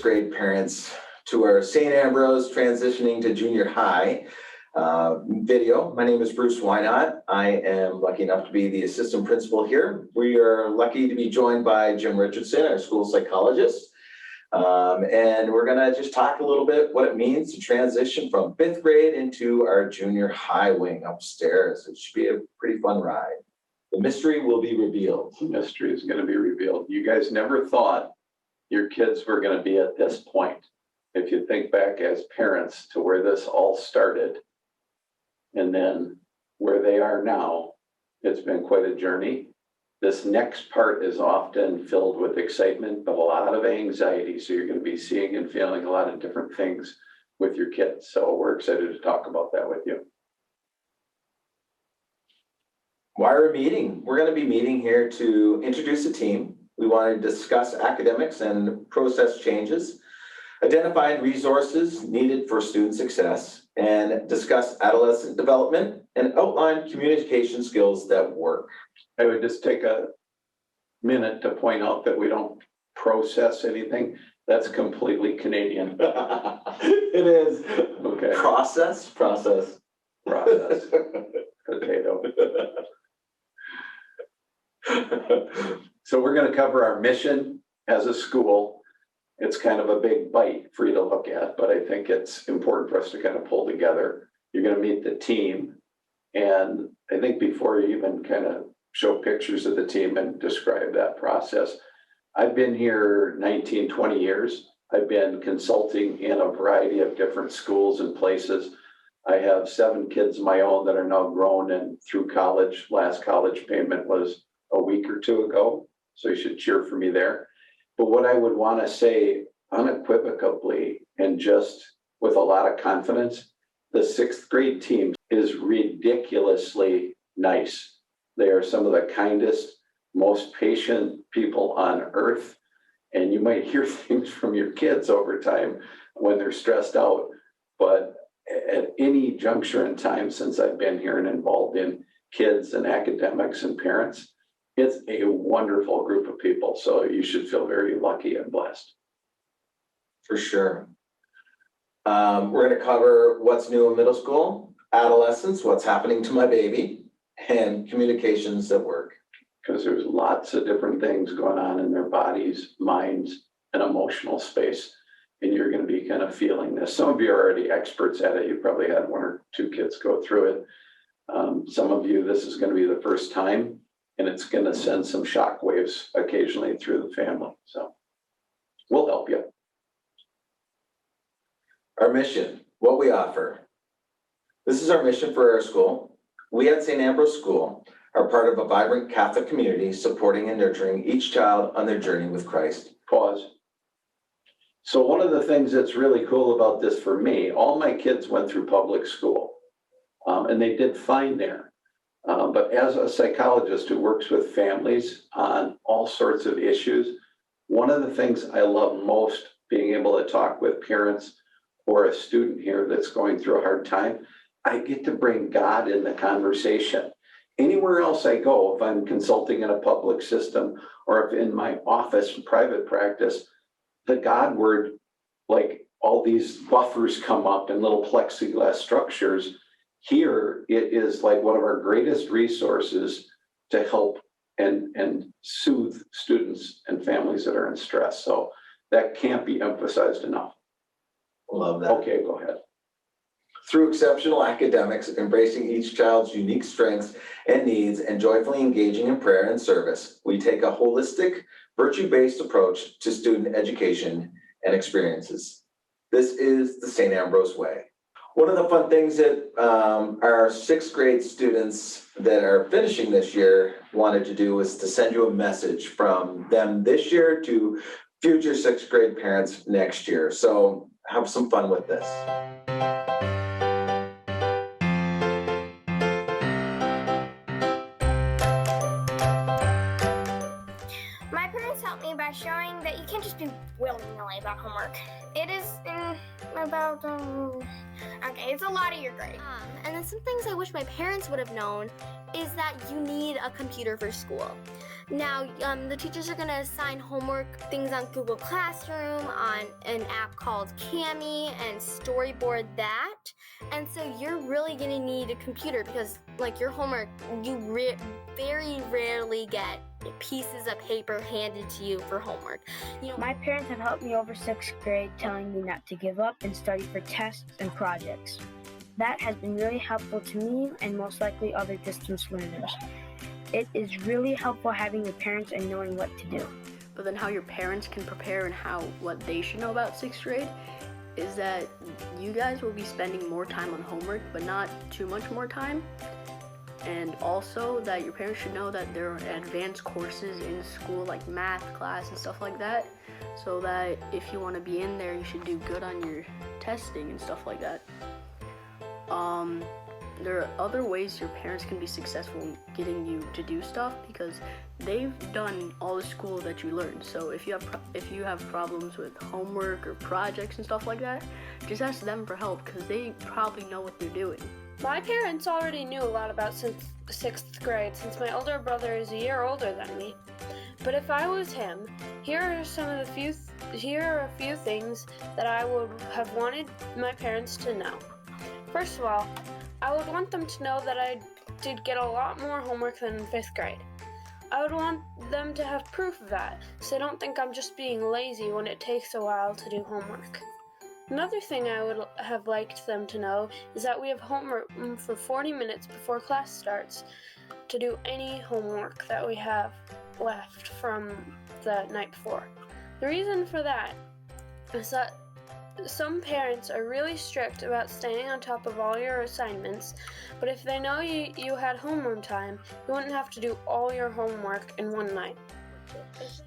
grade parents to our St. Ambrose transitioning to junior high video. My name is Bruce Wynot. I am lucky enough to be the assistant principal here. We are lucky to be joined by Jim Richardson, our school psychologist. And we're gonna just talk a little bit what it means to transition from 5th grade into our junior high wing upstairs. It should be a pretty fun ride. The mystery will be revealed. The mystery is gonna be revealed. You guys never thought your kids were gonna be at this point. If you think back as parents to where this all started and then where they are now, it's been quite a journey. This next part is often filled with excitement, but a lot of anxiety. So you're going to be seeing and feeling a lot of different things with your kids. So we're excited to talk about that with you. Why are we meeting? We're going to be meeting here to introduce a team. We want to discuss academics and process changes, identify resources needed for student success, and discuss adolescent development and outline communication skills that work. I would just take a minute to point out that we don't process anything. That's completely Canadian. It is. Okay. Process. Potato. So we're going to cover our mission as a school. It's kind of a big bite for you to look at, but I think it's important for us to kind of pull together. You're going to meet the team. And I think before you even kind of show pictures of the team and describe that process, I've been here 19, 20 years. I've been consulting in a variety of different schools and places. I have 7 kids of my own that are now grown and through college. Last college payment was a week or 2 ago. So you should cheer for me there. But what I would want to say unequivocally and just with a lot of confidence, the 6th grade team is ridiculously nice. They are some of the kindest, most patient people on earth. And you might hear things from your kids over time when they're stressed out. But at any juncture in time since I've been here and involved in kids and academics and parents, it's a wonderful group of people. So you should feel very lucky and blessed. For sure. We're going to cover what's new in middle school, adolescence, what's happening to my baby, and communications at work. Because there's lots of different things going on in their bodies, minds, and emotional space. And you're going to be kind of feeling this. Some of you are already experts at it. You probably had 1 or 2 kids go through it. Some of you, this is going to be the first time, and it's going to send some shock waves occasionally through the family. So we'll help you. Our mission, what we offer. This is our mission for our school. We at St. Ambrose School are part of a vibrant Catholic community supporting and nurturing each child on their journey with Christ. Pause. So one of the things that's really cool about this for me, all my kids went through public school and they did fine there. But as a psychologist who works with families on all sorts of issues, one of the things I love most being able to talk with parents or a student here that's going through a hard time, I get to bring God in the conversation. Anywhere else I go, if I'm consulting in a public system or if in my office, private practice, the God word, like all these buffers come up in little plexiglass structures. Here, it is like one of our greatest resources to help and soothe students and families that are in stress. So that can't be emphasized enough. Love that. Okay, go ahead. Through exceptional academics, embracing each child's unique strengths and needs, and joyfully engaging in prayer and service, we take a holistic, virtue-based approach to student education and experiences. This is the St. Ambrose way. One of the fun things that our 6th grade students that are finishing this year wanted to do was to send you a message from them this year to future 6th grade parents next year. So have some fun with this. My parents helped me by showing that you can't just be willy-nilly about homework. It is about, okay, it's a lot of your grade. And then some things I wish my parents would have known is that you need a computer for school. Now, the teachers are going to assign homework things on Google Classroom, on an app called Kami, and storyboard that. And so you're really going to need a computer because, like, your homework, you very rarely get pieces of paper handed to you for homework. You know, My parents have helped me over 6th grade, telling me not to give up and study for tests and projects. That has been really helpful to me and most likely other distance learners. It is really helpful having your parents and knowing what to do. But then how your parents can prepare and what they should know about 6th grade is that you guys will be spending more time on homework, but not too much more time. And also that your parents should know that there are advanced courses in school like math class and stuff like that, so that if you want to be in there, you should do good on your testing and stuff like that. There are other ways your parents can be successful in getting you to do stuff because they've done all the school that you learned. So if you have problems with homework or projects and stuff like that, just ask them for help because they probably know what they're doing. My parents already knew a lot about 6th grade since my older brother is a year older than me. But if I was him, here are a few things that I would have wanted my parents to know. First of all, I would want them to know that I did get a lot more homework than in 5th grade. I would want them to have proof of that, so they don't think I'm just being lazy when it takes a while to do homework. Another thing I would have liked them to know is that we have homework for 40 minutes before class starts to do any homework that we have left from the night before. The reason for that is that some parents are really strict about staying on top of all your assignments, but if they know you had homeroom time, you wouldn't have to do all your homework in one night.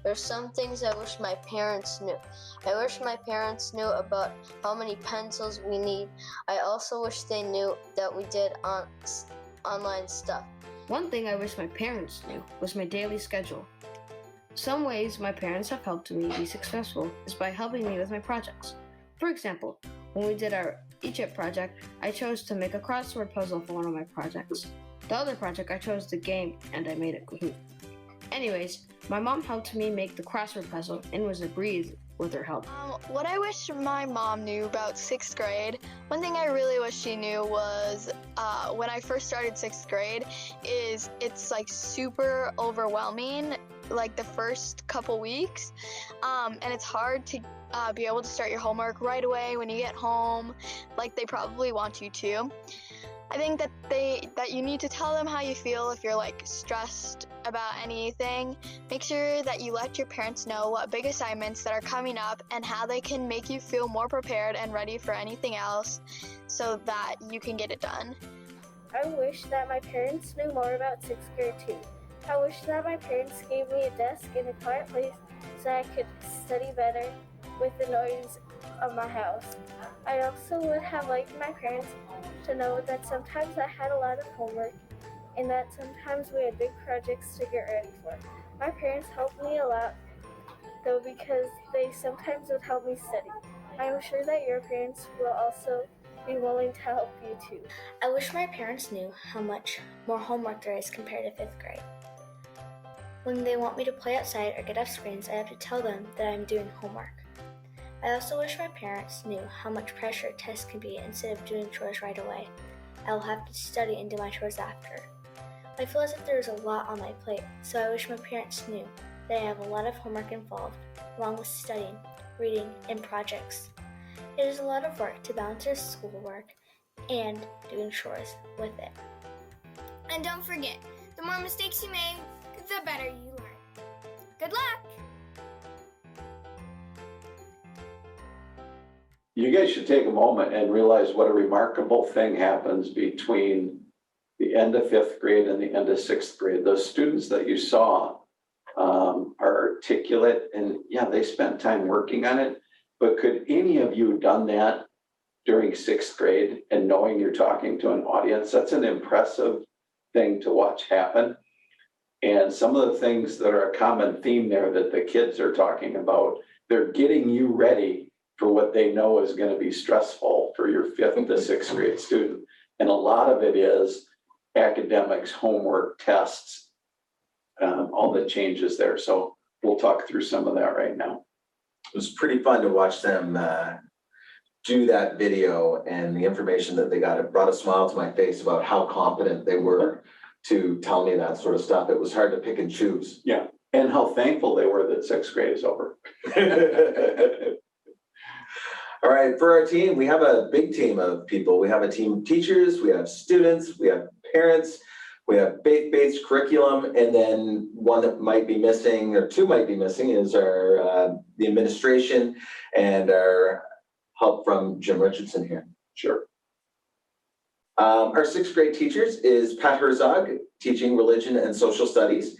There's some things I wish my parents knew. I wish my parents knew about how many pencils we need. I also wish they knew that we did online stuff. One thing I wish my parents knew was my daily schedule. Some ways my parents have helped me be successful is by helping me with my projects. For example, when we did our Egypt project, I chose to make a crossword puzzle for one of my projects. The other project, I chose the game and I made it complete. Anyways, my mom helped me make the crossword puzzle and was a breeze with her help. What I wish my mom knew about 6th grade, one thing I really wish she knew was when I first started 6th grade is it's like super overwhelming, like the first couple weeks, and it's hard to be able to start your homework right away when you get home, like they probably want you to. I think that you need to tell them how you feel if you're like stressed about anything. Make sure that you let your parents know what big assignments that are coming up and how they can make you feel more prepared and ready for anything else so that you can get it done. I wish that my parents knew more about 6th grade too. I wish that my parents gave me a desk in a quiet place so I could study better with the noise of my house. I also would have liked my parents to know that sometimes I had a lot of homework and that sometimes we had big projects to get ready for. My parents helped me a lot though because they sometimes would help me study. I am sure that your parents will also be willing to help you too. I wish my parents knew how much more homework there is compared to 5th grade. When they want me to play outside or get off screens, I have to tell them that I'm doing homework. I also wish my parents knew how much pressure tests can be instead of doing chores right away. I will have to study and do my chores after. I feel as if there is a lot on my plate, so I wish my parents knew that I have a lot of homework involved, along with studying, reading, and projects. It is a lot of work to balance your schoolwork and doing chores with it. And don't forget, the more mistakes you make, the better you learn. Good luck! You guys should take a moment and realize what a remarkable thing happens between the end of 5th grade and the end of 6th grade. Those students that you saw are articulate and yeah, they spent time working on it. But could any of you have done that during 6th grade and knowing you're talking to an audience? That's an impressive thing to watch happen. And some of the things that are a common theme there that the kids are talking about, they're getting you ready for what they know is going to be stressful for your 5th to 6th grade student. And a lot of it is academics, homework, tests. all the changes there. So we'll talk through some of that right now. It was pretty fun to watch them do that video, and the information that they got. It brought a smile to my face about how confident they were to tell me that sort of stuff. It was hard to pick and choose. Yeah, and how thankful they were that sixth grade is over. All right, for our team, we have a big team of people. We have a team of teachers, we have students, we have parents, we have faith-based curriculum, and then one that might be missing, or two might be missing, is our the administration and our help from Jim Richardson here. Sure. Our sixth grade teachers is Pat Herzog, teaching religion and social studies.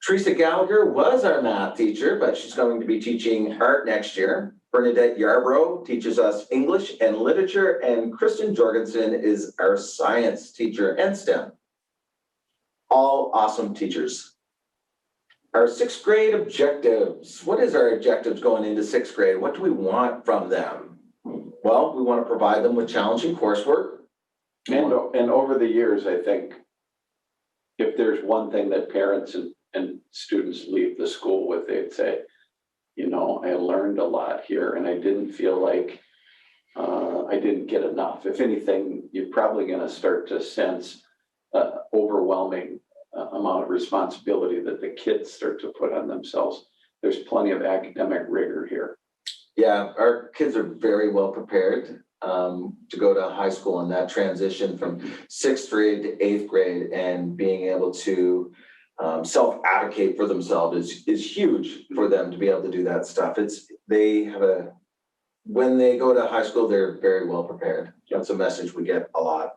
Teresa Gallagher was our math teacher, but she's going to be teaching art next year. Bernadette Yarbrough teaches us English and literature, and Kristen Jorgensen is our science teacher and STEM. All awesome teachers. Our sixth grade objectives. What is our objectives going into sixth grade? What do we want from them? Well, we want to provide them with challenging coursework. And over the years, I think if there's one thing that parents and students leave the school with, they'd say, you know, I learned a lot here and I didn't feel like I didn't get enough. If anything, you're probably going to start to sense overwhelming amount of responsibility that the kids start to put on themselves. There's plenty of academic rigor here. Yeah, our kids are very well prepared to go to high school, and that transition from sixth grade to eighth grade and being able to self-advocate for themselves is huge for them to be able to do that stuff. When they go to high school, they're very well prepared. That's a message we get a lot.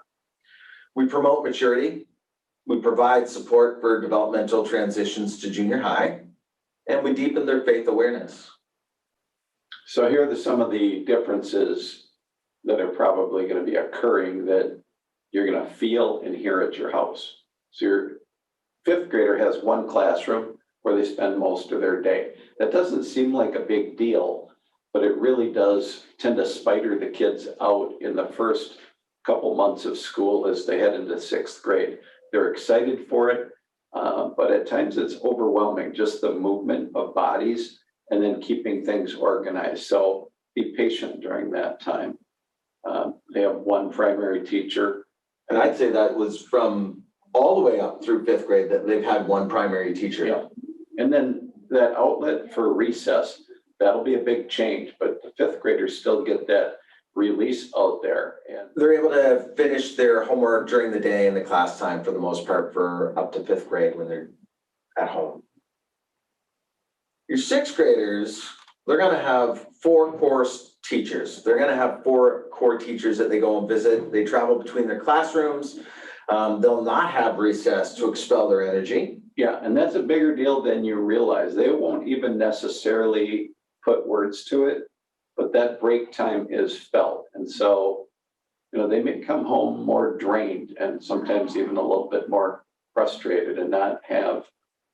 We promote maturity. We provide support for developmental transitions to junior high, and we deepen their faith awareness. So here are some of the differences that are probably going to be occurring that you're going to feel and hear at your house. So your fifth grader has one classroom where they spend most of their day. That doesn't seem like a big deal, but it really does tend to spider the kids out in the first couple months of school as they head into sixth grade. They're excited for it, but at times it's overwhelming, just the movement of bodies and then keeping things organized. So be patient during that time. They have one primary teacher. And I'd say that was from all the way up through fifth grade that they've had one primary teacher. Yeah. And then that outlet for recess, that'll be a big change, but the fifth graders still get that release out there. And they're able to finish their homework during the day in the class time for the most part for up to fifth grade when they're at home. Your sixth graders, they're going to have 4 core teachers. They're going to have 4 core teachers that they go and visit. They travel between their classrooms. They'll not have recess to expel their energy. Yeah, and that's a bigger deal than you realize. They won't even necessarily put words to it, but that break time is felt. And so, you know, they may come home more drained and sometimes even a little bit more frustrated and not have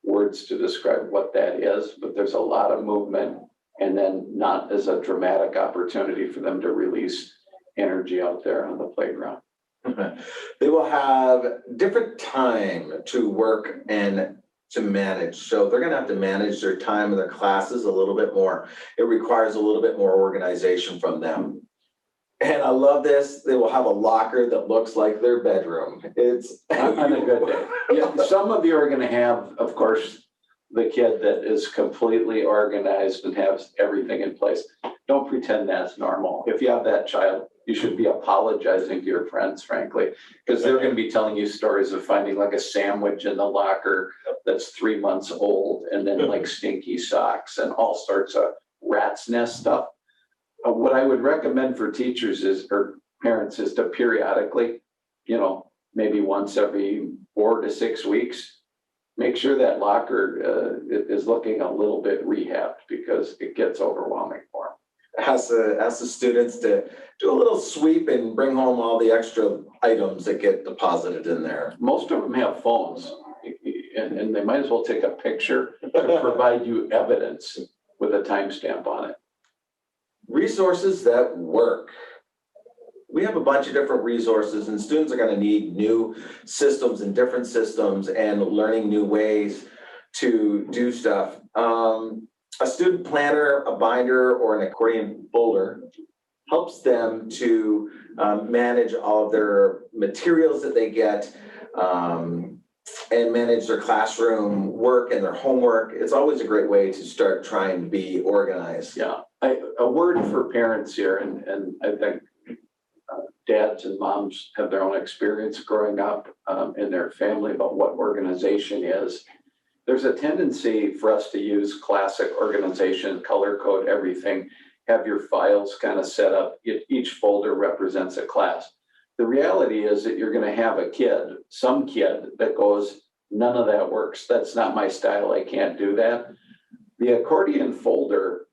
words to describe what that is, but there's a lot of movement and then not as a dramatic opportunity for them to release energy out there on the playground. They will have different time to work and to manage. So they're going to have to manage their time and their classes a little bit more. It requires a little bit more organization from them. And I love this. They will have a locker that looks like their bedroom. It's on a good day. Yeah, some of you are going to have, of course, the kid that is completely organized and has everything in place. Don't pretend that's normal. If you have that child, you should be apologizing to your friends, frankly, because they're going to be telling you stories of finding like a sandwich in the locker that's 3 months old and then like stinky socks and all sorts of rat's nest stuff. What I would recommend for teachers or parents is to periodically, you know, maybe once every 4 to 6 weeks, make sure that locker is looking a little bit rehabbed because it gets overwhelming for them. Ask the students to do a little sweep and bring home all the extra items that get deposited in there. Most of them have phones and they might as well take a picture to provide you evidence with a timestamp on it. Resources that work. We have a bunch of different resources and students are going to need new systems and different systems and learning new ways to do stuff. A student planner, a binder, or an accordion folder helps them to manage all of their materials that they get, and manage their classroom work and their homework. It's always a great way to start trying to be organized. Yeah, a word for parents here, and I think dads and moms have their own experience growing up in their family about what organization is. There's a tendency for us to use classic organization, color code everything, have your files kind of set up. Each folder represents a class. The reality is that you're going to have a kid, some kid that goes, none of that works. That's not my style. I can't do that. The accordion folder,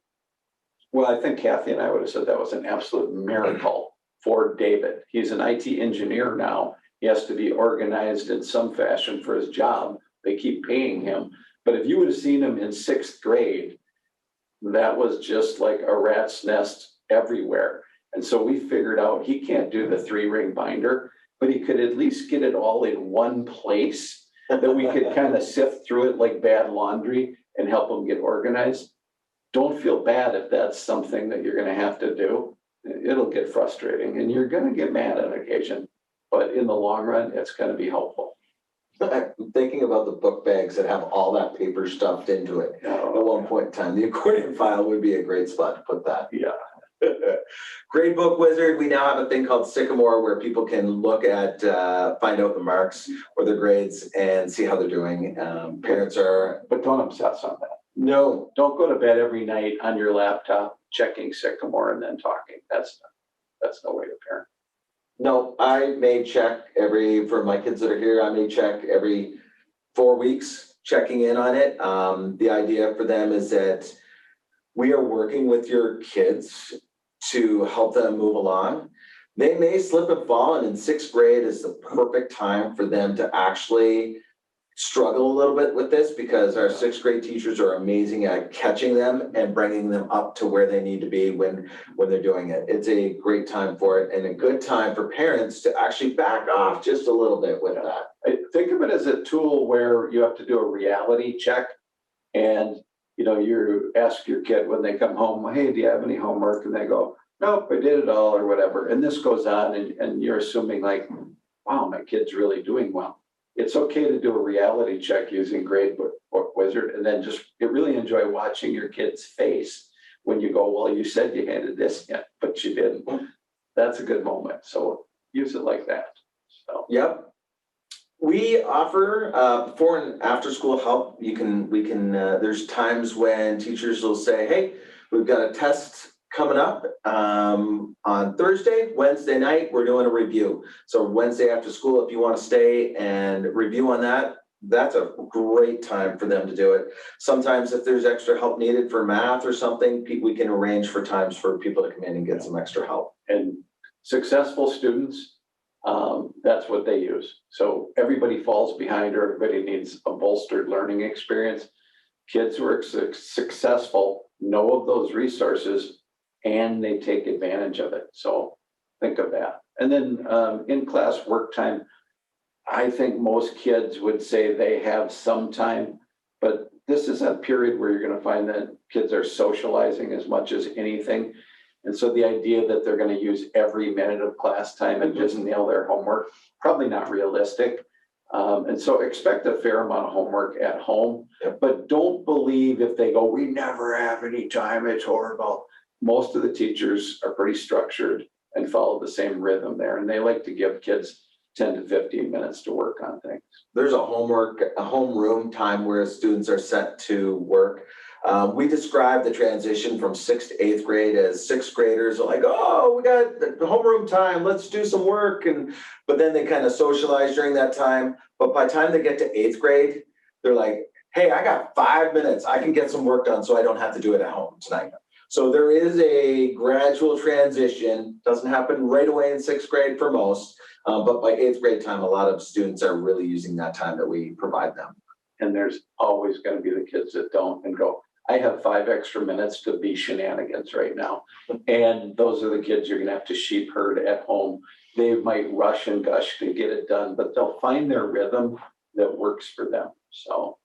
well, I think Kathy and I would have said that was an absolute miracle for David. He's an IT engineer now. He has to be organized in some fashion for his job. They keep paying him. But if you would have seen him in 6th grade, that was just like a rat's nest everywhere. And so we figured out he can't do the 3-ring binder, but he could at least get it all in one place that we could kind of sift through it like bad laundry and help him get organized. Don't feel bad if that's something that you're going to have to do. It'll get frustrating and you're going to get mad on occasion, but in the long run, it's going to be helpful. I'm thinking about the book bags that have all that paper stuffed into it at one point in time. The accordion file would be a great spot to put that. Yeah. Gradebook Wizard, we now have a thing called Sycamore where people can look at, find out the marks or their grades and see how they're doing. Parents are, But don't obsess on that. no, Don't go to bed every night on your laptop checking Sycamore and then talking. That's no way to parent. no, I may check for my kids that are here, I may check every 4 weeks, checking in on it. The idea for them is that we are working with your kids to help them move along. They may slip and fall, and in 6th grade is the perfect time for them to actually struggle a little bit with this because our 6th grade teachers are amazing at catching them and bringing them up to where they need to be when they're doing it. It's a great time for it and a good time for parents to actually back off just a little bit with that. Think of it as a tool where you have to do a reality check and you ask your kid when they come home, hey, do you have any homework? And they go, nope, I did it all or whatever. And this goes on and you're assuming like, wow, my kid's really doing well. It's okay to do a reality check using Gradebook Wizard and then just really enjoy watching your kid's face when you go, well, you said you handed this in, but you didn't. That's a good moment. So use it like that. So. Yep. We offer before and after school help. We can there's times when teachers will say, hey, we've got a test coming up on Thursday, Wednesday night, we're doing a review. So Wednesday after school, if you want to stay and review on that, that's a great time for them to do it. Sometimes if there's extra help needed for math or something, we can arrange for times for people to come in and get some extra help. And successful students, that's what they use. So everybody falls behind or everybody needs a bolstered learning experience. Kids who are successful know of those resources and they take advantage of it. So think of that. And then in-class work time, I think most kids would say they have some time, but this is a period where you're going to find that kids are socializing as much as anything. And so the idea that they're going to use every minute of class time and just nail their homework, probably not realistic. And so expect a fair amount of homework at home, but don't believe if they go, we never have any time, it's horrible. Most of the teachers are pretty structured and follow the same rhythm there. And they like to give kids 10 to 15 minutes to work on things. There's a homeroom time where students are set to work. We describe the transition from 6th to 8th grade as 6th graders are like, oh, we got the homeroom time, let's do some work. But then they kind of socialize during that time. But by the time they get to 8th grade, they're like, hey, I got 5 minutes. I can get some work done so I don't have to do it at home tonight. So there is a gradual transition. Doesn't happen right away in 6th grade for most. But by 8th grade time, a lot of students are really using that time that we provide them. And there's always going to be the kids that don't and go, I have 5 extra minutes to be shenanigans right now. And those are the kids you're going to have to sheep herd at home. They might rush and gush to get it done, but they'll find their rhythm that works for them. So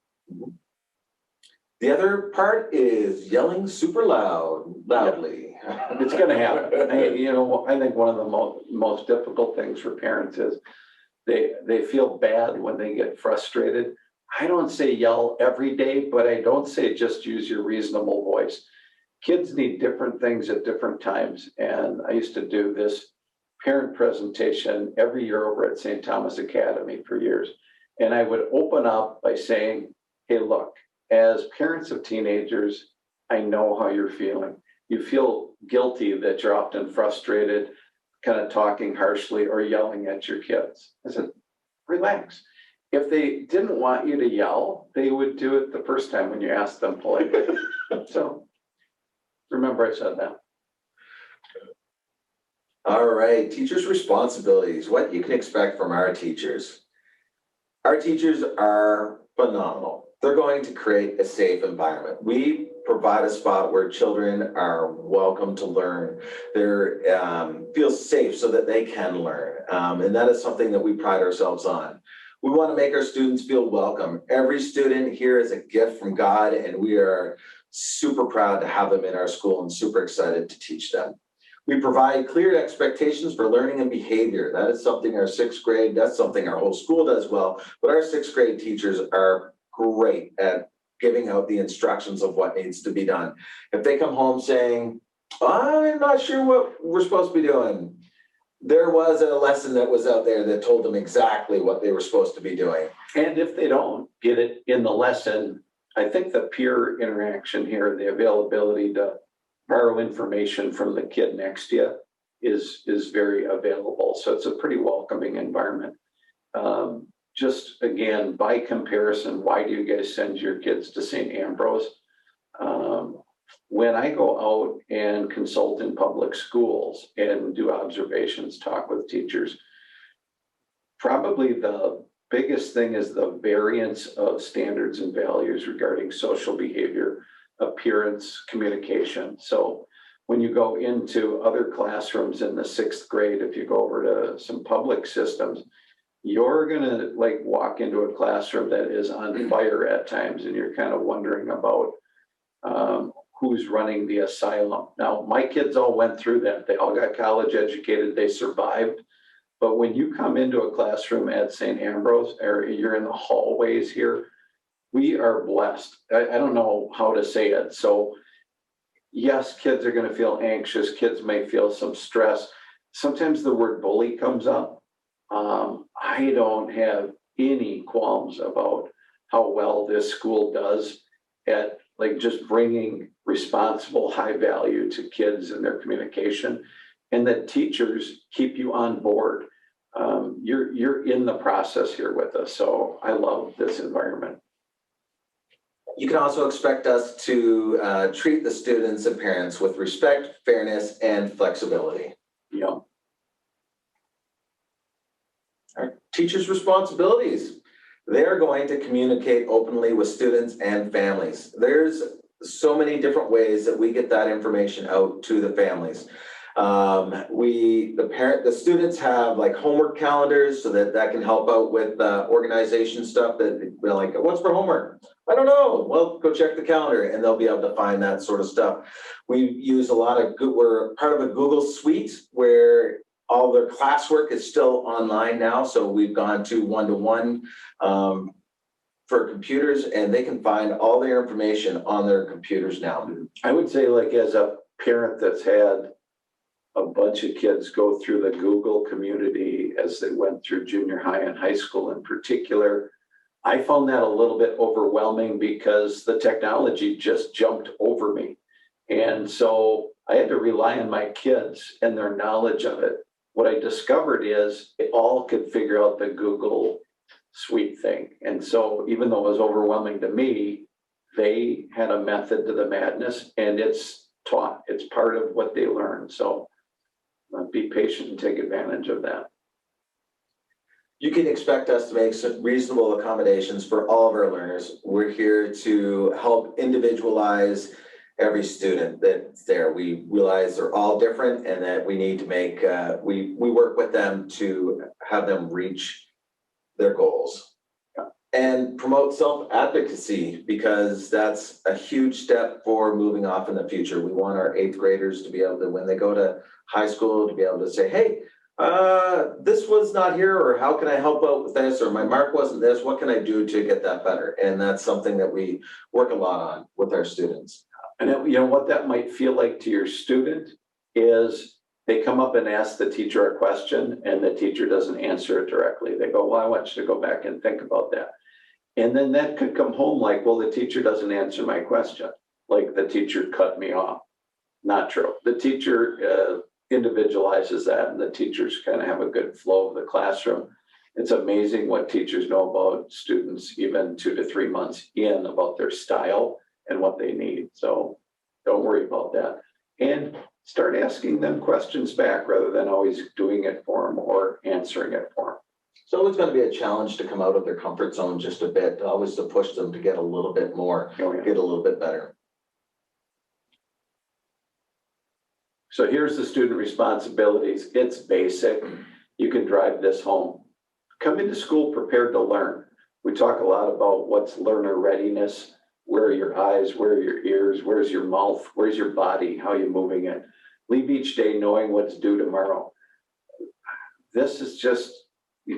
The other part is yelling super loudly. It's gonna happen. I think one of the most difficult things for parents is they feel bad when they get frustrated. I don't say yell every day, but I don't say just use your reasonable voice. Kids need different things at different times. And I used to do this parent presentation every year over at St. Thomas Academy for years. And I would open up by saying, hey, look, as parents of teenagers, I know how you're feeling. You feel guilty that you're often frustrated, kind of talking harshly or yelling at your kids. I said, relax. If they didn't want you to yell, they would do it the first time when you asked them politely. So remember I said that. All right, teachers' responsibilities, what you can expect from our teachers. Our teachers are phenomenal. They're going to create a safe environment. We provide a spot where children are welcome to learn. They're feel safe so that they can learn. And that is something that we pride ourselves on. We want to make our students feel welcome. Every student here is a gift from God, and we are super proud to have them in our school and super excited to teach them. We provide clear expectations for learning and behavior. That is something our sixth grade, that's something our whole school does well, but our sixth grade teachers are great at giving out the instructions of what needs to be done. If they come home saying, I'm not sure what we're supposed to be doing, there was a lesson that was out there that told them exactly what they were supposed to be doing. And if they don't get it in the lesson, I think the peer interaction here, the availability to borrow information from the kid next to you is very available. So it's a pretty welcoming environment. Just again, by comparison, why do you guys send your kids to St. Ambrose? When I go out and consult in public schools and do observations, talk with teachers, probably the biggest thing is the variance of standards and values regarding social behavior, appearance, communication. So when you go into other classrooms in the sixth grade, if you go over to some public systems, you're gonna like walk into a classroom that is on fire at times, and you're kind of wondering about who's running the asylum. Now, my kids all went through that. They all got college educated, they survived. But when you come into a classroom at St. Ambrose, or you're in the hallways here, we are blessed. I don't know how to say it. So yes, kids are gonna feel anxious. Kids may feel some stress. Sometimes the word bully comes up. I don't have any qualms about how well this school does at like just bringing responsible, high value to kids and their communication, and that teachers keep you on board. You're in the process here with us. So I love this environment. You can also expect us to treat the students and parents with respect, fairness, and flexibility. Yeah. Our teachers' responsibilities. They're going to communicate openly with students and families. There's so many different ways that we get that information out to the families. The students have like homework calendars so that can help out with organization stuff that we're like, what's for homework? I don't know. Well, go check the calendar and they'll be able to find that sort of stuff. We use a lot of we're part of a Google Suite where all their classwork is still online now. So we've gone to one-to-one for computers, and they can find all their information on their computers now. I would say, like, as a parent that's had a bunch of kids go through the Google community as they went through junior high and high school in particular, I found that a little bit overwhelming because the technology just jumped over me. And so I had to rely on my kids and their knowledge of it. What I discovered is they all could figure out the Google Suite thing. And so even though it was overwhelming to me, they had a method to the madness, and it's taught. It's part of what they learn. So be patient and take advantage of that. You can expect us to make some reasonable accommodations for all of our learners. We're here to help individualize every student that's there. We realize they're all different and that we need to make, we work with them to have them reach their goals. And promote self-advocacy, because that's a huge step for moving off in the future. We want our 8th graders to be able to, when they go to high school, to be able to say, hey, this was not here, or how can I help out with this, or my mark wasn't this, what can I do to get that better? And that's something that we work a lot on with our students. And you know what that might feel like to your student is they come up and ask the teacher a question and the teacher doesn't answer it directly. They go, well, I want you to go back and think about that. And then that could come home like, well, the teacher doesn't answer my question. Like the teacher cut me off. Not true. The teacher individualizes that, and the teachers kind of have a good flow of the classroom. It's amazing what teachers know about students even 2 to 3 months in, about their style and what they need. So don't worry about that. And start asking them questions back rather than always doing it for them or answering it for them. It's always going to be a challenge to come out of their comfort zone just a bit, always to push them to get a little bit more, Oh, yeah. get a little bit better. So here's the student responsibilities. It's basic. You can drive this home. Come into school prepared to learn. We talk a lot about what's learner readiness. Where are your eyes? Where are your ears? Where's your mouth? Where's your body? How are you moving it? Leave each day knowing what's due tomorrow. This is just,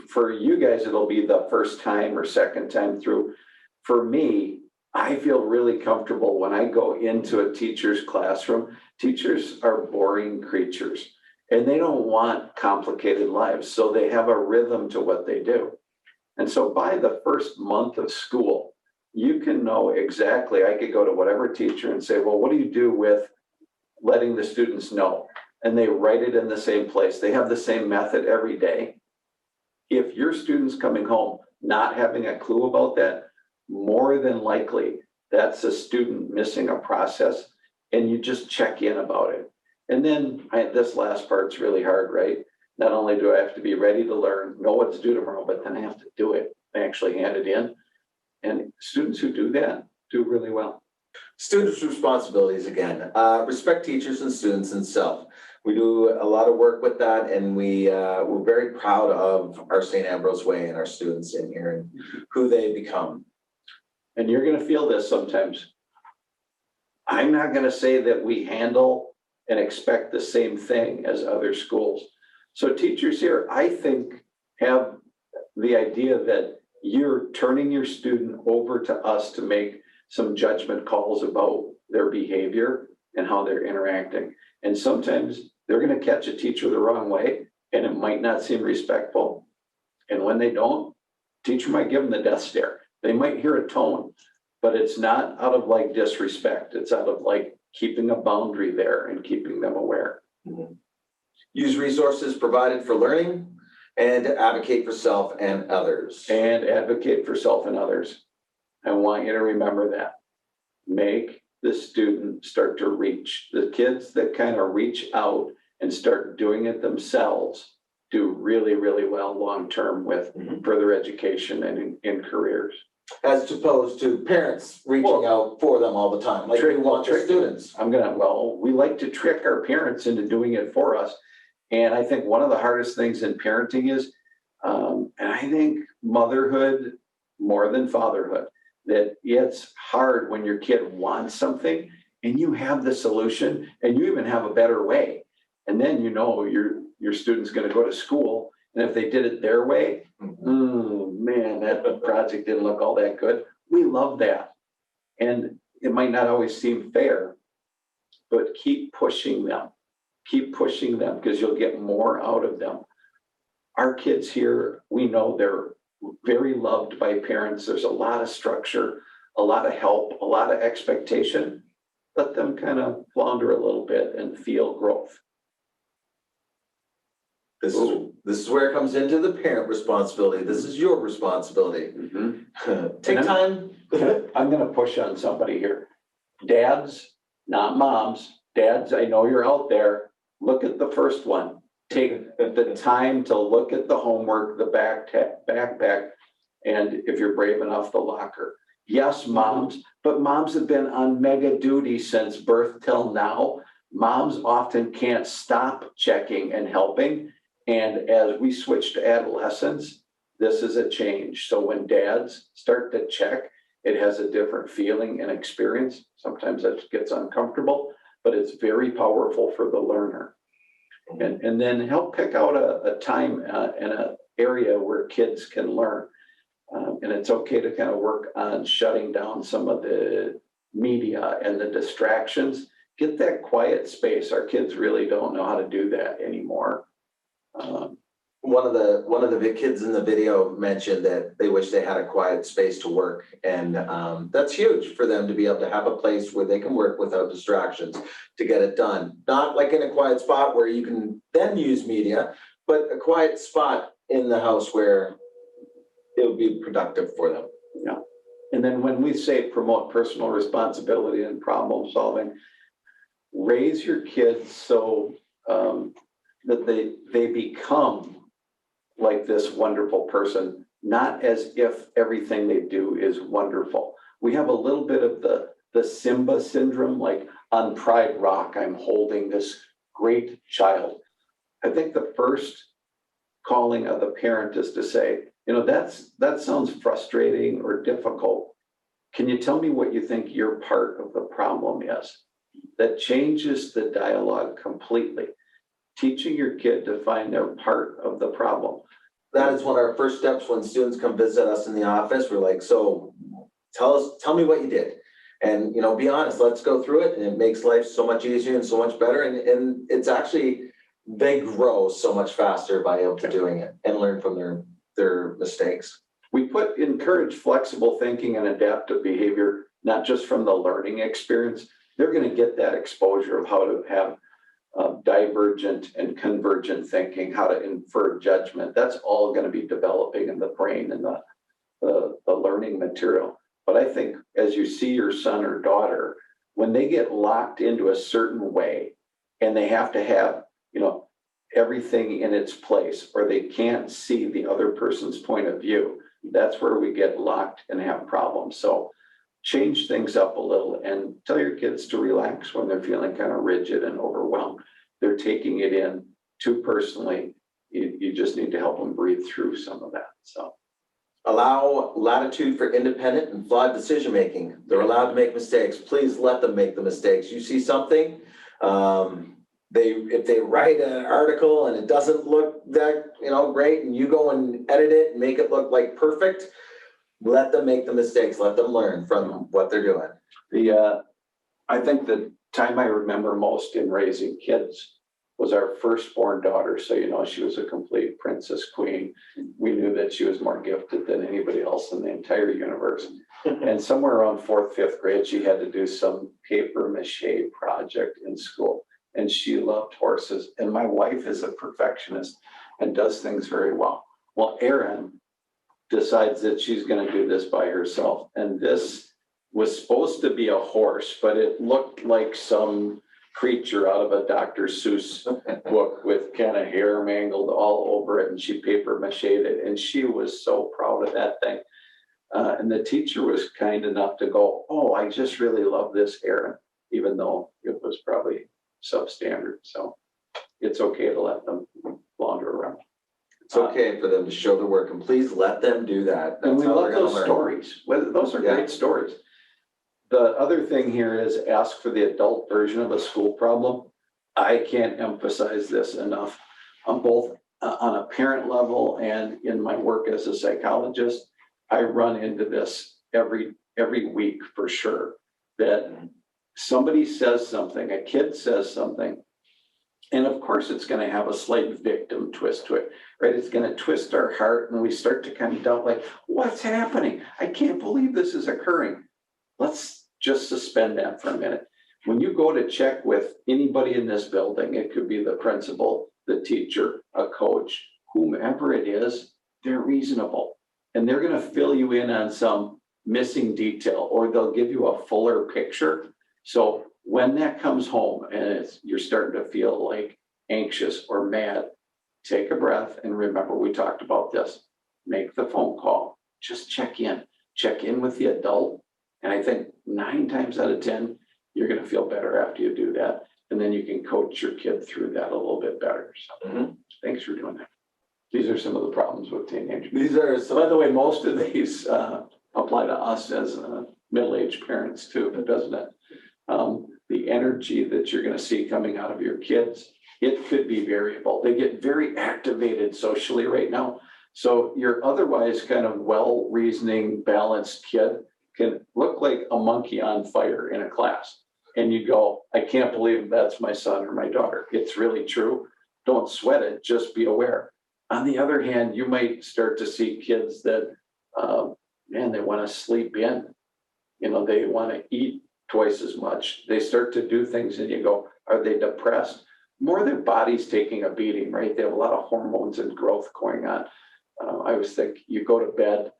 for you guys, it'll be the first time or second time through. For me, I feel really comfortable when I go into a teacher's classroom. Teachers are boring creatures and they don't want complicated lives. So they have a rhythm to what they do. And so by the first month of school, you can know exactly, I could go to whatever teacher and say, well, what do you do with letting the students know? And they write it in the same place. They have the same method every day. If your student's coming home not having a clue about that, more than likely, that's a student missing a process, and you just check in about it. And then this last part's really hard, right? Not only do I have to be ready to learn, know what's due tomorrow, but then I have to do it, actually hand it in. And students who do that do really well. Students' responsibilities again, respect teachers and students and self. We do a lot of work with that, and we're very proud of our St. Ambrose Way and our students in here and who they become. And you're going to feel this sometimes. I'm not going to say that we handle and expect the same thing as other schools. So teachers here, I think, have the idea that you're turning your student over to us to make some judgment calls about their behavior and how they're interacting. And sometimes they're going to catch a teacher the wrong way, and it might not seem respectful. And when they don't, teacher might give them the death stare. They might hear a tone, but it's not out of like disrespect. It's out of like keeping a boundary there and keeping them aware. Mm-hmm. Use resources provided for learning and advocate for self and others. And advocate for self and others. I want you to remember that. Make the student start to reach. The kids that kind of reach out and start doing it themselves do really, really well long-term with further education and in careers. As opposed to parents reaching out for them all the time, like we want the students. We like to trick our parents into doing it for us. And I think one of the hardest things in parenting is, and I think motherhood more than fatherhood, that it's hard when your kid wants something and you have the solution and you even have a better way. And then you know your student's going to go to school, and if they did it their way, oh man, that project didn't look all that good. We love that. And it might not always seem fair, but keep pushing them. Keep pushing them because you'll get more out of them. Our kids here, we know they're very loved by parents. There's a lot of structure, a lot of help, a lot of expectation. Let them kind of flounder a little bit and feel growth. This is where it comes into the parent responsibility. This is your responsibility. Take time. I'm going to push on somebody here. Dads, not moms. Dads, I know you're out there. Look at the first one. Take the time to look at the homework, the backpack, and if you're brave enough, the locker. Yes, moms, but moms have been on mega duty since birth till now. Moms often can't stop checking and helping. And as we switch to adolescence, this is a change. So when dads start to check, it has a different feeling and experience. Sometimes that gets uncomfortable, but it's very powerful for the learner. And then help pick out a time and an area where kids can learn. And it's okay to kind of work on shutting down some of the media and the distractions. Get that quiet space. Our kids really don't know how to do that anymore. One of the big kids in the video mentioned that they wish they had a quiet space to work, and that's huge for them to be able to have a place where they can work without distractions to get it done. Not like in a quiet spot where you can then use media, but a quiet spot in the house where it would be productive for them. Yeah. And then when we say promote personal responsibility and problem solving, raise your kids so that they become like this wonderful person, not as if everything they do is wonderful. We have a little bit of the Simba syndrome, like on Pride Rock, I'm holding this great child. I think the first calling of the parent is to say, you know, that sounds frustrating or difficult. Can you tell me what you think your part of the problem is? That changes the dialogue completely. Teaching your kid to find their part of the problem. That is one of our first steps when students come visit us in the office. We're like, so tell me what you did. And, you know, be honest, let's go through it. And it makes life so much easier and so much better. And it's actually, they grow so much faster by able to doing it and learn from their mistakes. We encourage flexible thinking and adaptive behavior, not just from the learning experience. They're going to get that exposure of how to have divergent and convergent thinking, how to infer judgment. That's all going to be developing in the brain and the learning material. But I think as you see your son or daughter, when they get locked into a certain way and they have to have, you know, everything in its place, or they can't see the other person's point of view, that's where we get locked and have problems. So change things up a little and tell your kids to relax when they're feeling kind of rigid and overwhelmed. They're taking it in too personally. You just need to help them breathe through some of that. So allow latitude for independent and flawed decision-making. They're allowed to make mistakes. Please let them make the mistakes. You see something, if they write an article and it doesn't look that, you know, great, and you go and edit it and make it look like perfect, let them make the mistakes. Let them learn from what they're doing. I think the time I remember most in raising kids was our firstborn daughter. So, you know, she was a complete princess queen. We knew that she was more gifted than anybody else in the entire universe. And somewhere around 4th, 5th grade, she had to do some paper mache project in school. And she loved horses. And my wife is a perfectionist and does things very well. Well, Erin decides that she's going to do this by herself. And this was supposed to be a horse, but it looked like some creature out of a Dr. Seuss book with kind of hair mangled all over it. And she paper mache'd it. And she was so proud of that thing. And the teacher was kind enough to go, oh, I just really love this, Erin, even though it was probably substandard. So it's okay to let them wander around. It's okay for them to show their work, and please let them do that. And we love those learn. stories. Those are great stories. The other thing here is ask for the adult version of a school problem. I can't emphasize this enough. I'm both on a parent level and in my work as a psychologist. I run into this every week for sure, that somebody says something, a kid says something, and of course it's going to have a slight victim twist to it, right? It's going to twist our heart and we start to kind of doubt, like, what's happening? I can't believe this is occurring. Let's just suspend that for a minute. When you go to check with anybody in this building, it could be the principal, the teacher, a coach, whomever it is, they're reasonable. And they're going to fill you in on some missing detail, or they'll give you a fuller picture. So when that comes home and you're starting to feel like anxious or mad, take a breath and remember we talked about this. Make the phone call. Just check in with the adult. And I think 9 times out of 10, you're going to feel better after you do that. And then you can coach your kid through that a little bit better. So thanks for doing that. These are some of the problems with teenagers. These are By some, the way, most of these apply to us as middle-aged parents too, doesn't it? The energy that you're gonna see coming out of your kids, it could be variable. They get very activated socially right now. So your otherwise kind of well-reasoning, balanced kid can look like a monkey on fire in a class. And you go, I can't believe that's my son or my daughter. It's really true. Don't sweat it, just be aware. On the other hand, you might start to see kids that, man, they want to sleep in. You know, they want to eat twice as much. They start to do things and you go, are they depressed? More their body's taking a beating, right? They have a lot of hormones and growth going on. I always think you go to bed,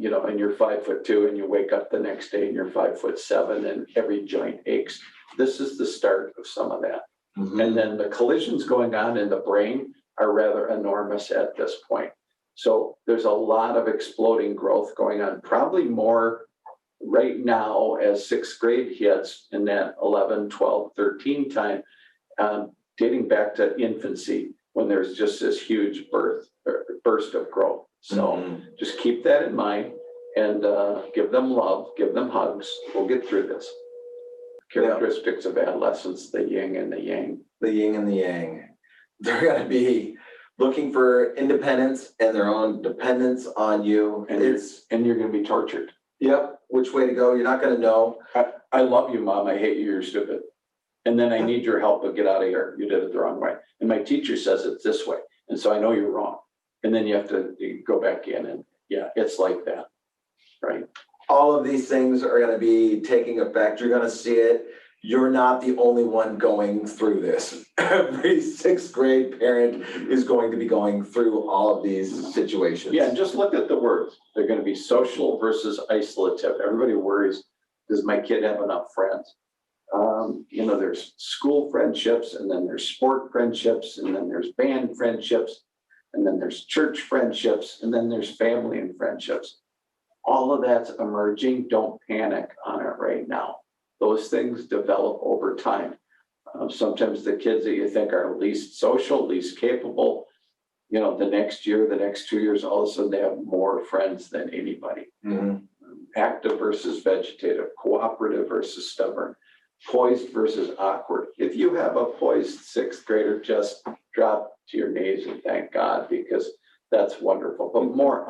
you know, and you're 5'2" and you wake up the next day and you're 5'7" and every joint aches. This is the start of some of that. And then the collisions going on in the brain are rather enormous at this point. So there's a lot of exploding growth going on, probably more right now as sixth grade hits in that 11, 12, 13 time, dating back to infancy when there's just this huge burst of growth. So just keep that in mind and give them love, give them hugs. We'll get through this. Characteristics of adolescence, the yin and the yang. the yin and the yang. They're gonna be looking for independence and their own dependence on you. And you're gonna be tortured. Yep, which way to go, you're not gonna know. I love you, Mom. I hate you. You're stupid. And then I need your help, but get out of here. You did it the wrong way. And my teacher says it's this way. And so I know you're wrong. And then you have to go back in and yeah, it's like that. Right. All of these things are gonna be taking effect. You're gonna see it. You're not the only one going through this. Every sixth grade parent is going to be going through all of these situations. Yeah, and just look at the words. They're gonna be social versus isolative. Everybody worries, does my kid have enough friends? You know, there's school friendships, and then there's sport friendships, and then there's band friendships, and then there's church friendships, and then there's family and friendships. All of that's emerging. Don't panic on it right now. Those things develop over time. Sometimes the kids that you think are least social, least capable, you know, the next year, the next 2 years, all of a sudden they have more friends than anybody. Active versus vegetative, cooperative versus stubborn, poised versus awkward. If you have a poised sixth grader, just drop to your knees and thank God, because that's wonderful. But more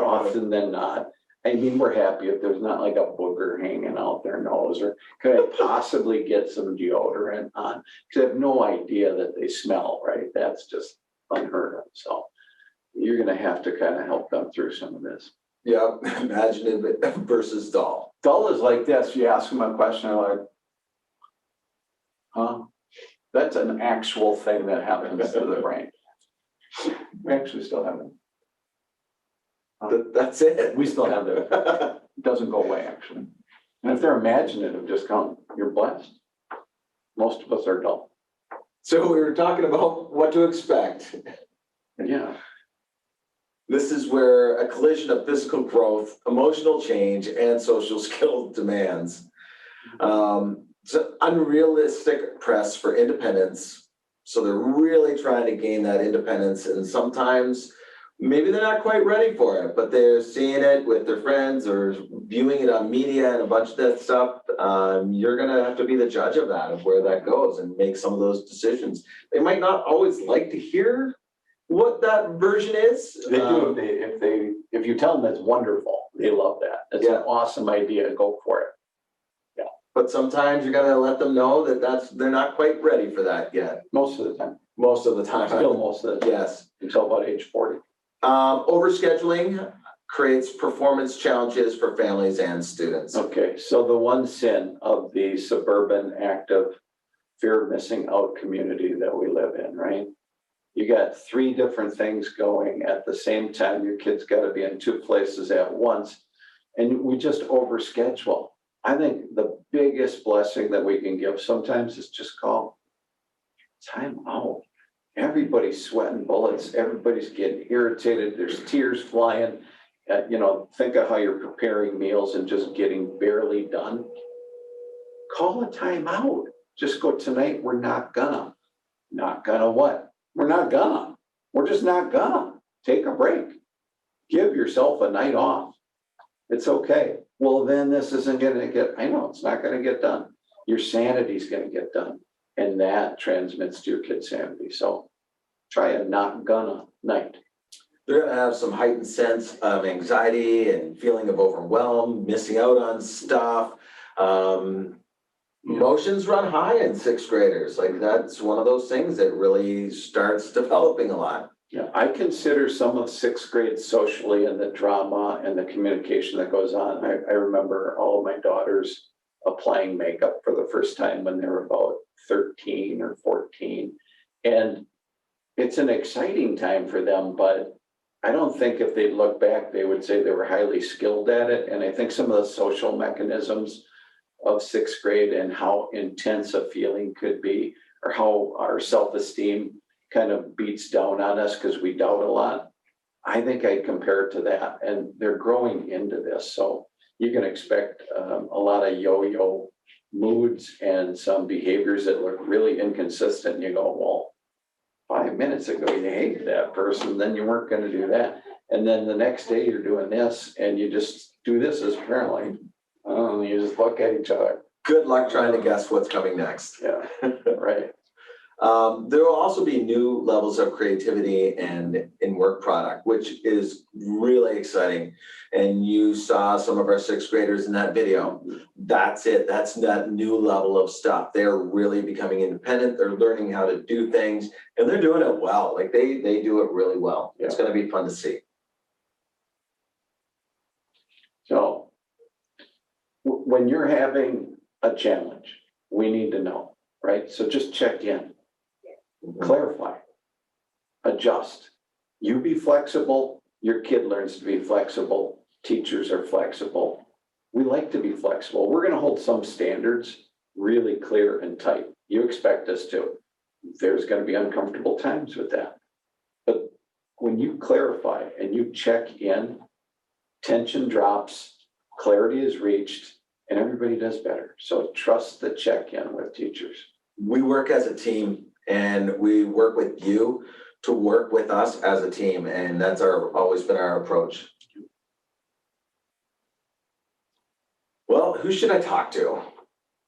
often than not, I mean, we're happy if there's not like a booger hanging out their nose, or could I possibly get some deodorant on? Because I have no idea that they smell, right? That's just unheard of. So you're gonna have to kind of help them through some of this. Yeah, imaginative versus dull. Dull is like this. You ask them a question, they're like, huh? That's an actual thing that happens to the brain. We actually still have it. That's it. We still have it. It doesn't go away, actually. And if they're imaginative, just come, you're blessed. Most of us are dull. So we were talking about what to expect. Yeah. This is where a collision of physical growth, emotional change, and social skill demands. It's an unrealistic press for independence. So they're really trying to gain that independence, and sometimes maybe they're not quite ready for it, but they're seeing it with their friends or viewing it on media and a bunch of that stuff. You're gonna have to be the judge of that, of where that goes, and make some of those decisions. They might not always like to hear what that version is. They do, if you tell them it's wonderful, they love that. It's an awesome idea, go for it. Yeah. But sometimes you're gonna let them know that they're not quite ready for that yet. Most of the time. Most of the time. Still most of the time. Yes. Until about age 40. Overscheduling creates performance challenges for families and students. Okay, so the one sin of the suburban active fear of missing out community that we live in, right? You got 3 different things going at the same time. Your kid's got to be in 2 places at once, and we just overschedule. I think the biggest blessing that we can give sometimes is just call time out. Everybody's sweating bullets. Everybody's getting irritated. There's tears flying. You know, think of how you're preparing meals and just getting barely done. Call a time out. Just go, tonight, we're not gonna. Not gonna what? We're not gonna. We're just not gonna. Take a break. Give yourself a night off. It's okay. Well, then this isn't gonna get, I know it's not gonna get done. Your sanity's gonna get done. And that transmits to your kid's sanity. So try a not gonna night. They're gonna have some heightened sense of anxiety and feeling of overwhelm, missing out on stuff. Emotions run high in sixth graders. Like that's one of those things that really starts developing a lot. Yeah, I consider some of sixth grade socially and the drama and the communication that goes on. I remember all of my daughters applying makeup for the first time when they were about 13 or 14. And it's an exciting time for them, but I don't think if they look back, they would say they were highly skilled at it. And I think some of the social mechanisms of sixth grade and how intense a feeling could be, or how our self-esteem kind of beats down on us because we doubt a lot. I think I'd compare it to that, and they're growing into this. So you can expect a lot of yo-yo moods and some behaviors that look really inconsistent. And you go, well, 5 minutes ago you hated that person, then you weren't going to do that. And then the next day you're doing this, and you just do this as apparently. You just look at each other. Good luck trying to guess what's coming next. Yeah, right. There will also be new levels of creativity and in work product, which is really exciting. And you saw some of our sixth graders in that video. That's it. That's that new level of stuff. They're really becoming independent. They're learning how to do things, and they're doing it well. Like they do it really well. It's going to be fun to see. So when you're having a challenge, we need to know, right? So just check in, clarify, adjust. You be flexible, your kid learns to be flexible, teachers are flexible. We like to be flexible. We're gonna hold some standards really clear and tight. You expect us to. There's gonna be uncomfortable times with that. But when you clarify and you check in, tension drops, clarity is reached, and everybody does better. So trust the check-in with teachers. We work as a team, and we work with you to work with us as a team, and that's always been our approach. Well, who should I talk to?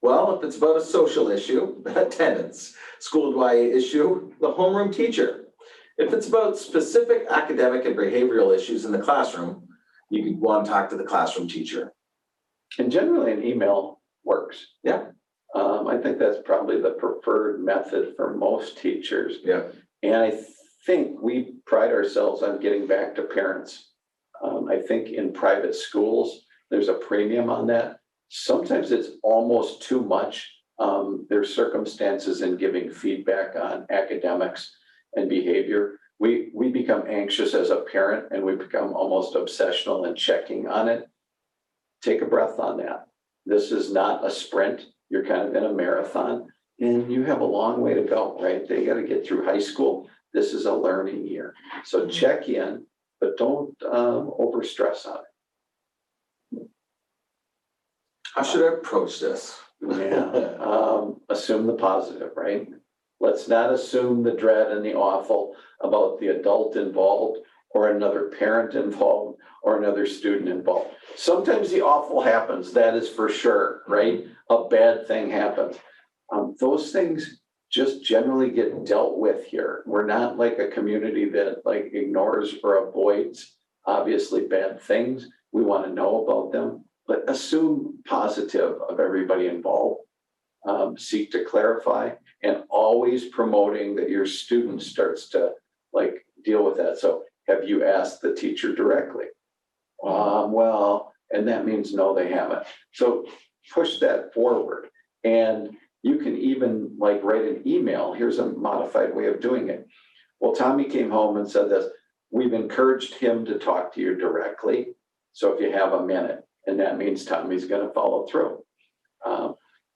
Well, if it's about a social issue, attendance, school-wide issue, the homeroom teacher. If it's about specific academic and behavioral issues in the classroom, you could want to talk to the classroom teacher. And generally an email works. Yeah. I think that's probably the preferred method for most teachers. Yeah. And I think we pride ourselves on getting back to parents. I think in private schools, there's a premium on that. Sometimes it's almost too much. There's circumstances in giving feedback on academics and behavior. We become anxious as a parent, and we become almost obsessional in checking on it. Take a breath on that. This is not a sprint. You're kind of in a marathon, and you have a long way to go, right? They got to get through high school. This is a learning year. So check in, but don't overstress on it. How should I approach this? Yeah, assume the positive, right? Let's not assume the dread and the awful about the adult involved or another parent involved or another student involved. Sometimes the awful happens, that is for sure, right? A bad thing happens. Those things just generally get dealt with here. We're not like a community that like ignores or avoids obviously bad things. We want to know about them, but assume positive of everybody involved. Seek to clarify, and always promoting that your student starts to like deal with that. So have you asked the teacher directly? Well, and that means no, they haven't. So push that forward. And you can even like write an email. Here's a modified way of doing it. Well, Tommy came home and said this. We've encouraged him to talk to you directly. So if you have a minute, and that means Tommy's going to follow through.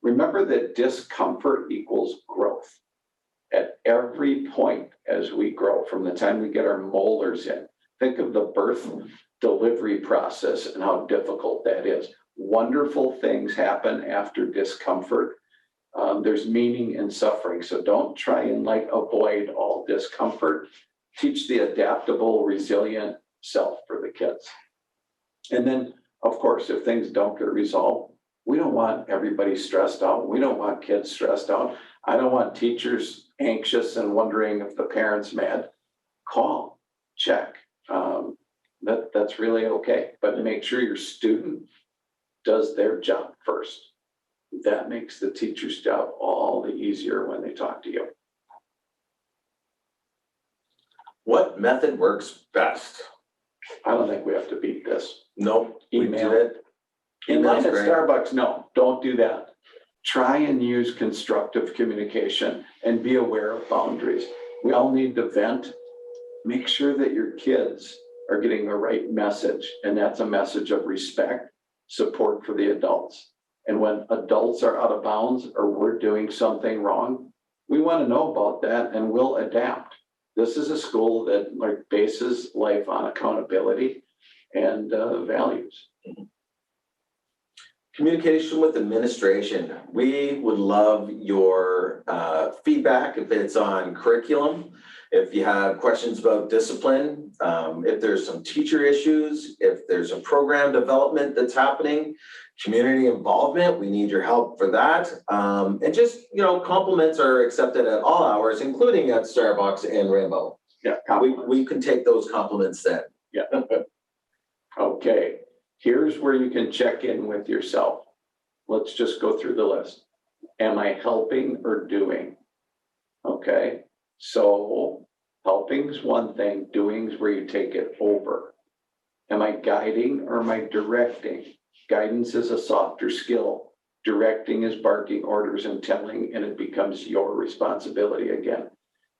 Remember that discomfort equals growth. At every point as we grow, from the time we get our molars in, think of the birth delivery process and how difficult that is. Wonderful things happen after discomfort. There's meaning in suffering. So don't try and like avoid all discomfort. teach the adaptable, resilient self for the kids. And then, of course, if things don't get resolved, we don't want everybody stressed out. We don't want kids stressed out. I don't want teachers anxious and wondering if the parent's mad. Call, check. That's really okay. But make sure your student does their job first. That makes the teacher's job all the easier when they talk to you. What method works best? I don't think we have to beat this. Nope, we Email. did it. In line Email's at great. Starbucks, no, don't do that. Try and use constructive communication and be aware of boundaries. We all need to vent. Make sure that your kids are getting the right message, and that's a message of respect, support for the adults. And when adults are out of bounds or we're doing something wrong, we want to know about that and we'll adapt. This is a school that like bases life on accountability and values. Communication with administration. We would love your feedback if it's on curriculum, if you have questions about discipline, if there's some teacher issues, if there's a program development that's happening, community involvement, we need your help for that. And just, compliments are accepted at all hours, including at Starbucks and Rainbow. Yeah, We can take those compliments then. Yeah. Okay, here's where you can check in with yourself. Let's just go through the list. Am I helping or doing? Okay, so helping's one thing, doing's where you take it over. Am I guiding or am I directing? Guidance is a softer skill. Directing is barking orders and telling, and it becomes your responsibility again.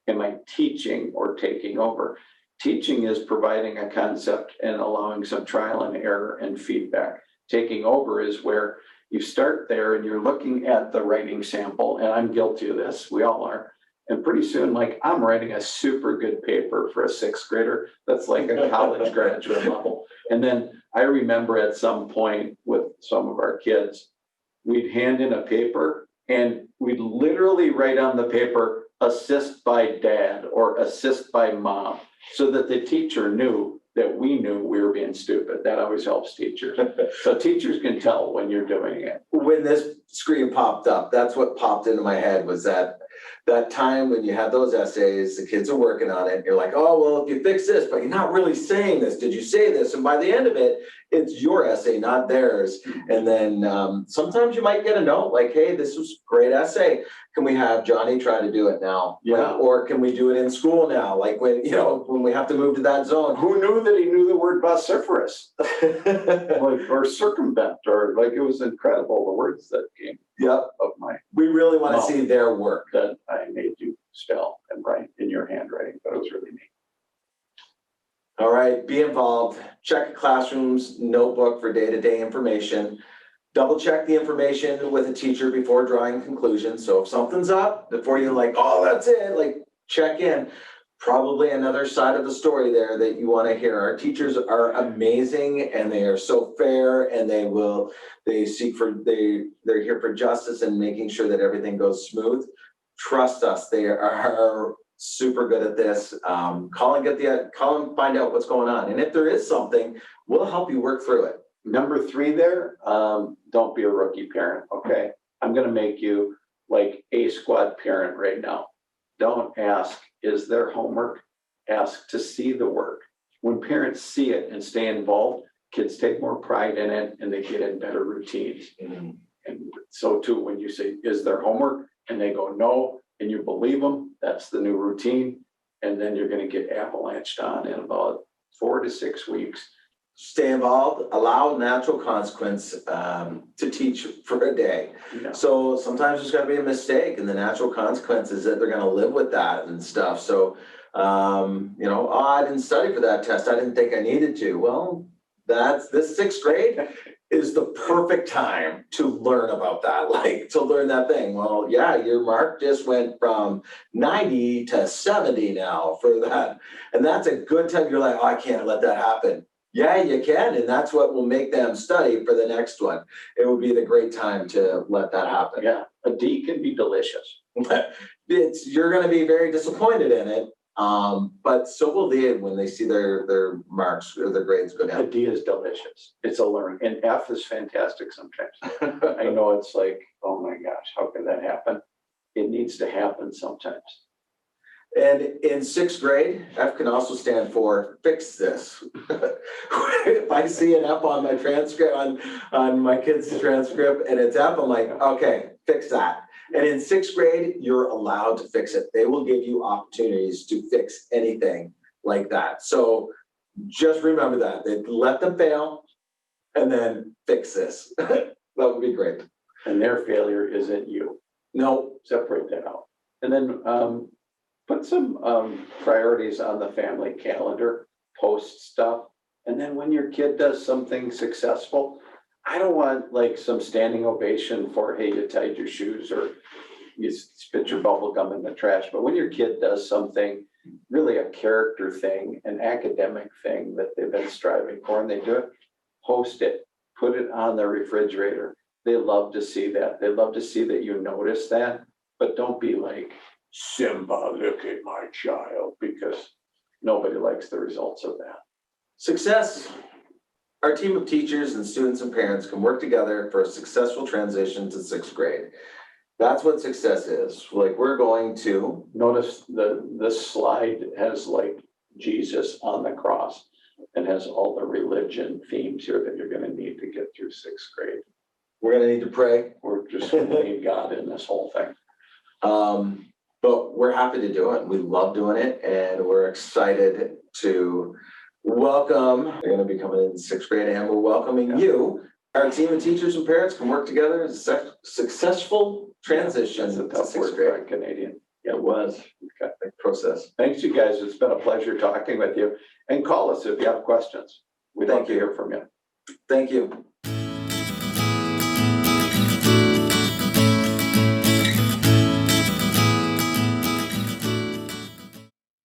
Am I teaching or taking over? Teaching is providing a concept and allowing some trial and error and feedback. Taking over is where you start there and you're looking at the writing sample, and I'm guilty of this, we all are. And pretty soon, like, I'm writing a super good paper for a sixth grader that's like a college graduate level. And then I remember at some point with some of our kids, we'd hand in a paper and we'd literally write on the paper, assist by dad or assist by mom, so that the teacher knew that we knew we were being stupid. That always helps teachers. So teachers can tell when you're doing it. When this screen popped up, that's what popped into my head was that time when you had those essays, the kids are working on it, and you're like, oh, well, if you fix this, but you're not really saying this, did you say this? And by the end of it, it's your essay, not theirs. And then sometimes you might get a note like, hey, this was a great essay. Can we have Johnny try to do it now? Yeah. Or can we do it in school now? Like when we have to move to that zone. Who knew that he knew the word vociferous? or circumvent, or like, it was incredible, the words that came of my We really want to see their work. that I made you spell and write in your handwriting, but it was really neat. All right, be involved. Check a classroom's notebook for day-to-day information. Double check the information with a teacher before drawing conclusions. So if something's up, before you're like, oh, that's it, like check in. Probably another side of the story there that you want to hear. Our teachers are amazing and they are so fair, and they're here for justice and making sure that everything goes smooth. Trust us, they are super good at this. Call and find out what's going on. And if there is something, we'll help you work through it. Number 3 there, don't be a rookie parent, okay? I'm gonna make you like a squad parent right now. Don't ask, is there homework? Ask to see the work. When parents see it and stay involved, kids take more pride in it and they get in better routines. Mm-hmm. And so too, when you say, is there homework? And they go, no, and you believe them, that's the new routine. And then you're gonna get avalanched on in about 4 to 6 weeks. Stay involved, allow natural consequence to teach for a day. Yeah. So sometimes there's gonna be a mistake, and the natural consequence is that they're gonna live with that and stuff. So, I didn't study for that test. I didn't think I needed to. Well, this sixth grade is the perfect time to learn about that, like to learn that thing. Well, yeah, your mark just went from 90 to 70 now for that. And that's a good time. You're like, oh, I can't let that happen. Yeah, you can. And that's what will make them study for the next one. It would be the great time to let that happen. Yeah, a D can be delicious. You're going to be very disappointed in it. But so will they when they see their marks or their grades go A down. D is delicious. It's a learn, and F is fantastic sometimes. I know it's like, oh my gosh, how can that happen? It needs to happen sometimes. And in sixth grade, F can also stand for fix this. If I see an F on my transcript, on my kid's transcript and it's F, I'm like, okay, fix that. And in sixth grade, you're allowed to fix it. They will give you opportunities to fix anything like that. So just remember that. They let them fail and then fix this. That would be great. And their failure isn't you. No, Separate that out. And then put some priorities on the family calendar, post stuff. And then when your kid does something successful, I don't want like some standing ovation for, hey, you tied your shoes or you spit your bubble gum in the trash. But when your kid does something, really a character thing, an academic thing that they've been striving for, and they do it, post it, put it on the refrigerator. They love to see that. They love to see that you notice that, but don't be like, Simba, look at my child, because nobody likes the results of that. success. Our team of teachers and students and parents can work together for a successful transition to sixth grade. That's what success is. Like, we're going to, Notice this slide has like Jesus on the cross and has all the religion themes here that you're gonna need to get through sixth grade. we're gonna need to pray. We're just gonna need God in this whole thing. But we're happy to do it. We love doing it and we're excited to welcome, you're gonna be coming in sixth grade and we're welcoming you. Our team of teachers and parents can work together in a successful transition That's a to tough sixth word for grade a Canadian. It was. Okay. Process. Thanks, you guys. It's been a pleasure talking with you. And call us if you have questions. We'd love Thank to you. hear from you. Thank you.